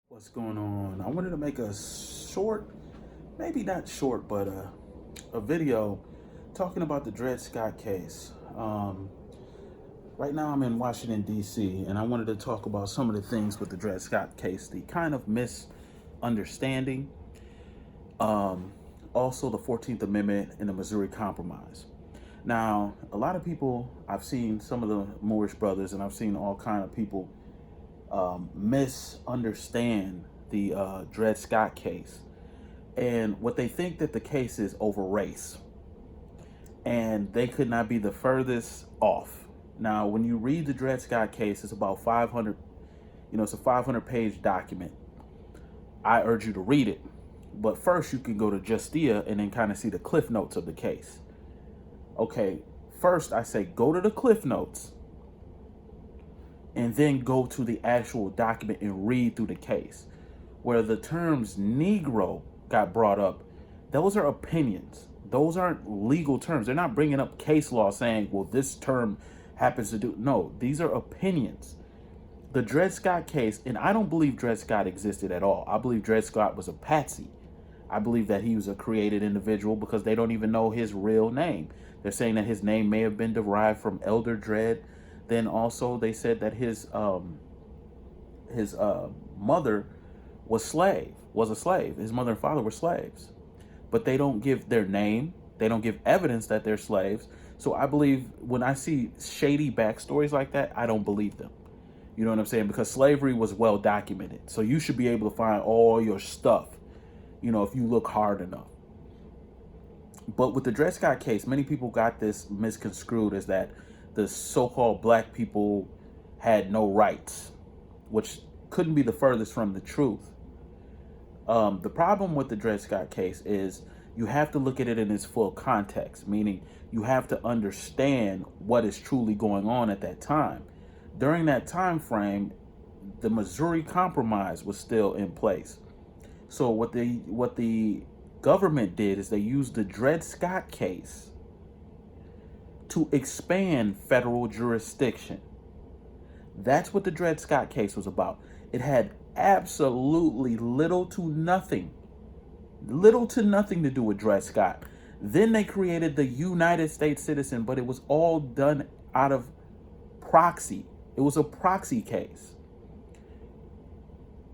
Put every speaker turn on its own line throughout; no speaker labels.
What's going on? I wanted to make a short, maybe not short, but a video talking about the Dred Scott case. Right now I'm in Washington, D.C., and I wanted to talk about some of the things with the Dred Scott case, the kind of misunderstanding, um, also the 14th Amendment and the Missouri Compromise. Now, a lot of people, I've seen some of the Moorish brothers, and I've seen all kind of people misunderstand the Dred Scott case, and what they think that the case is over race, and they could not be the furthest off. Now, when you read the Dred Scott case, it's about 500. It's a 500-page document. I urge you to read it, but first you can go to Justia and then kind of see the cliff notes of the case. Okay, first I say go to the cliff notes and then go to the actual document and read through the case. Where the terms Negro got brought up, those are opinions. Those aren't legal terms. They're not bringing up case law saying, well, this term happens to do. No, these are opinions. The Dred Scott case, and I don't believe Dred Scott existed at all. I believe Dred Scott was a patsy. I believe that he was a created individual because they don't even know his real name. They're saying that his name may have been derived from Elder Dred. Then also they said that his mother was a slave. His mother and father were slaves, but they don't give their name. They don't give evidence that they're slaves. So I believe when I see shady backstories like that, I don't believe them. You know what I'm saying? Because slavery was well documented. So you should be able to find all your stuff, if you look hard enough. But with the Dred Scott case, many people got this misconstrued as that the so-called black people had no rights, which couldn't be the furthest from the truth. The problem with the Dred Scott case is you have to look at it in its full context, meaning you have to understand what is truly going on at that time. During that time frame, the Missouri Compromise was still in place. So what the government did is they used the Dred Scott case to expand federal jurisdiction. That's what the Dred Scott case was about. It had absolutely little to nothing to do with Dred Scott. Then they created the United States citizen, but it was all done out of proxy. It was a proxy case.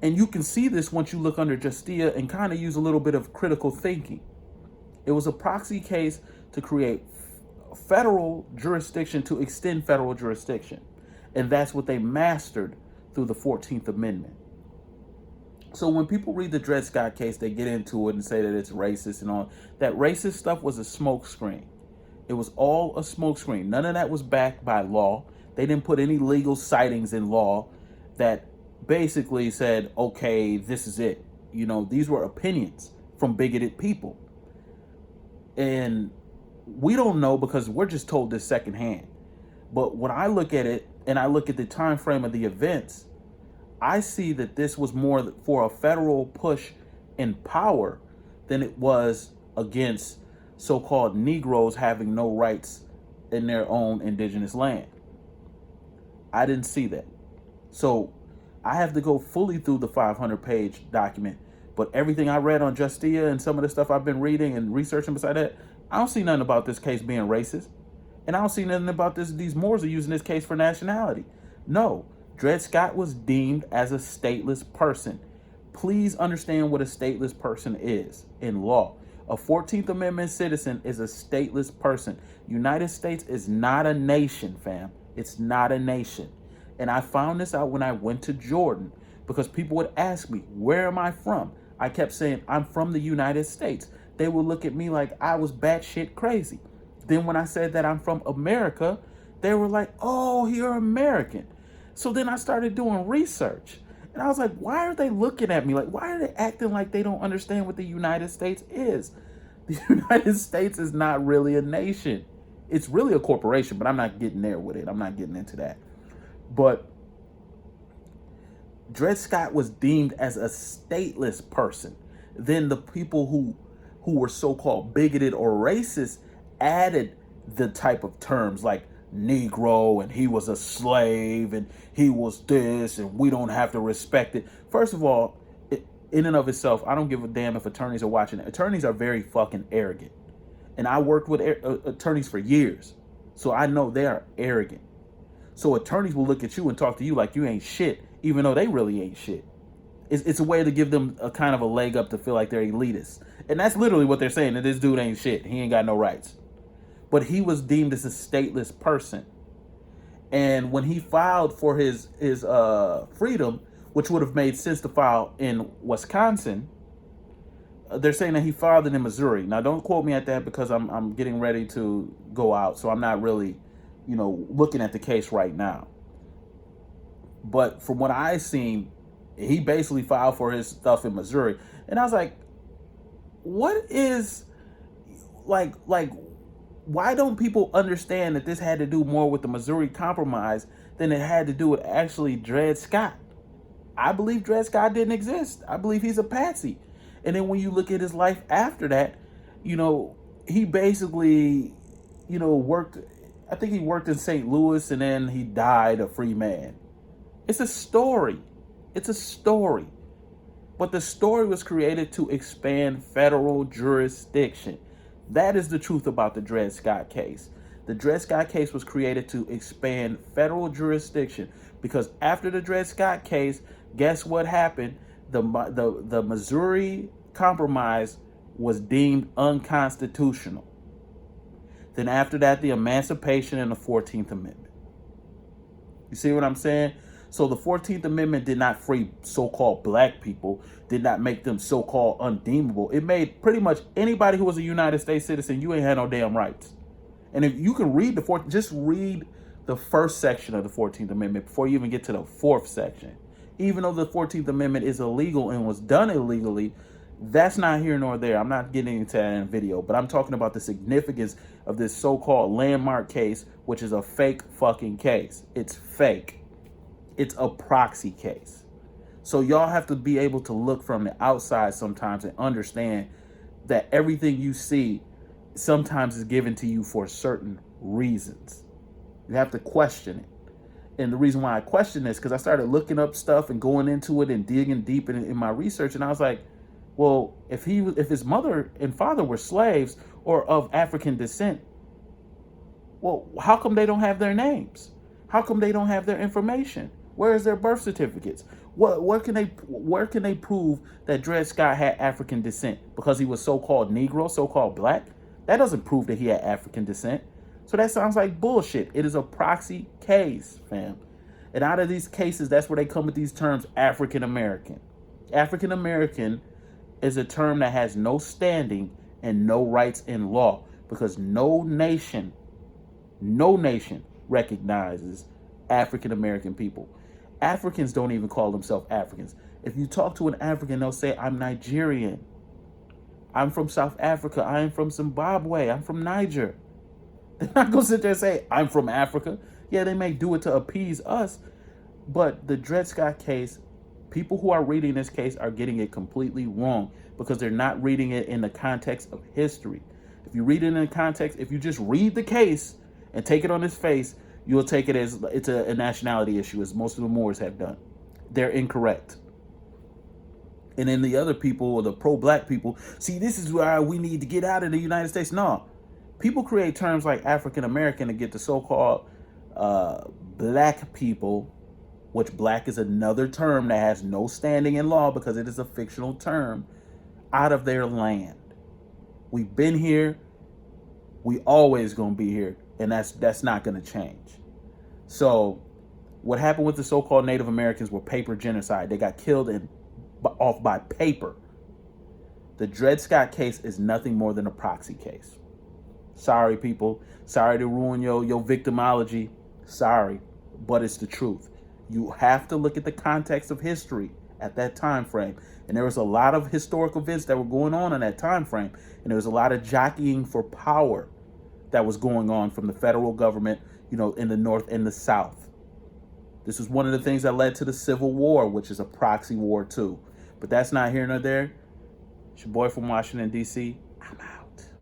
And you can see this once you look under Justia and kind of use a little bit of critical thinking. It was a proxy case to create federal jurisdiction, to extend federal jurisdiction. And that's what they mastered through the 14th Amendment. So when people read the Dred Scott case, they get into it and say that it's racist and all. That racist stuff was a smokescreen. It was all a smokescreen. None of that was backed by law. They didn't put any legal sightings in law that basically said, okay, this is it. These were opinions from bigoted people. And we don't know because we're just told this secondhand. But when I look at it and I look at the time frame of the events, I see that this was more for a federal push in power than it was against so-called Negroes having no rights in their own indigenous land. I didn't see that. So I have to go fully through the 500-page document. But everything I read on Justia and some of the stuff I've been reading and researching beside that, I don't see nothing about this case being racist. And I don't see nothing about these Moors are using this case for nationality. No, Dred Scott was deemed as a stateless person. Please understand what a stateless person is in law. A 14th Amendment citizen is a stateless person. United States is not a nation, fam. It's not a nation. And I found this out when I went to Jordan because people would ask me, where am I from? I kept saying, I'm from the United States. They would look at me like I was batshit crazy. Then when I said that I'm from America, they were like, oh, you're American. So then I started doing research. And I was like, why are they looking at me? Like, why are they acting like they don't understand what the United States is? The United States is not really a nation. It's really a corporation, but I'm not getting there with it. I'm not getting into that. But Dred Scott was deemed as a stateless person. Then the people who were so-called bigoted or racist added the type of terms like Negro and he was a slave and he was this and we don't have to respect it. First of all, in and of itself, I don't give a damn if attorneys are watching it. Attorneys are very fucking arrogant. And I worked with attorneys for years. So I know they are arrogant. So attorneys will look at you and talk to you like you ain't shit, even though they really ain't shit. It's a way to give them a kind of a leg up to feel like they're elitist. And that's literally what they're saying, that this dude ain't shit. He ain't got no rights. But he was deemed as a stateless person. And when he filed for his freedom, which would have made sense to file in Wisconsin, they're saying that he filed it in Missouri. Now, don't quote me at that because I'm getting ready to go out. So I'm not really, looking at the case right now. But from what I've seen, he basically filed for his stuff in Missouri. And I was like, what is, like, why don't people understand that this had to do more with the Missouri Compromise than it had to do with actually Dred Scott? I believe Dred Scott didn't exist. I believe he's a patsy. And then when you look at his life after that, he basically, worked, I think he worked in St. Louis and then he died a free man. It's a story. It's a story. But the story was created to expand federal jurisdiction. That is the truth about the Dred Scott case. The Dred Scott case was created to expand federal jurisdiction because after the Dred Scott case, guess what happened? The Missouri Compromise was deemed unconstitutional. Then after that, the Emancipation and the 14th Amendment. You see what I'm saying? So the 14th Amendment did not free so-called black people, did not make them so-called undeemable. It made pretty much anybody who was a United States citizen, you ain't had no damn rights. And if you can read just read the first section of the 14th Amendment before you even get to the fourth section. Even though the 14th Amendment is illegal and was done illegally, that's not here nor there. I'm not getting into that in a video, but I'm talking about the significance of this so-called landmark case, which is a fake fucking case. It's fake. It's a proxy case. So y'all have to be able to look from the outside sometimes and understand that everything you see sometimes is given to you for certain reasons. You have to question it. And the reason why I question this, because I started looking up stuff and going into it and digging deep in my research. And I was like, well, if his mother and father were slaves or of African descent, well, how come they don't have their names? How come they don't have their information? Where is their birth certificates? Where can they prove that Dred Scott had African descent? Because he was so-called Negro, so-called black? That doesn't prove that he had African descent. So that sounds like bullshit. It is a proxy case, fam. And out of these cases, that's where they come with these terms, African American. African American is a term that has no standing and no rights in law because no nation recognizes African American people. Africans don't even call themselves Africans. If you talk to an African, they'll say, I'm Nigerian. I'm from South Africa. I'm from Zimbabwe. I'm from Niger. They're not going to sit there and say, I'm from Africa. Yeah, they may do it to appease us. But the Dred Scott case, people who are reading this case are getting it completely wrong because they're not reading it in the context of history. If you read it in the context, if you just read the case and take it on its face, you'll take it as it's a nationality issue, as most of the Moors have done. They're incorrect. And then the other people, or the pro-black people, see, this is why we need to get out of the United States. No. People create terms like African American to get the so-called black people, which black is another term that has no standing in law because it is a fictional term, out of their land. We've been here. We always going to be here. And that's not going to change. So what happened with the so-called Native Americans were paper genocide. They got killed off by paper. The Dred Scott case is nothing more than a proxy case. Sorry, people. Sorry to ruin your victimology. Sorry, but it's the truth. You have to look at the context of history at that time frame. And there was a lot of historical events that were going on in that time frame. And there was a lot of jockeying for power that was going on from the federal government, in the North and the South. This was one of the things that led to the Civil War, which is a proxy war too. But that's not here nor there. It's your boy from Washington, D.C. I'm out.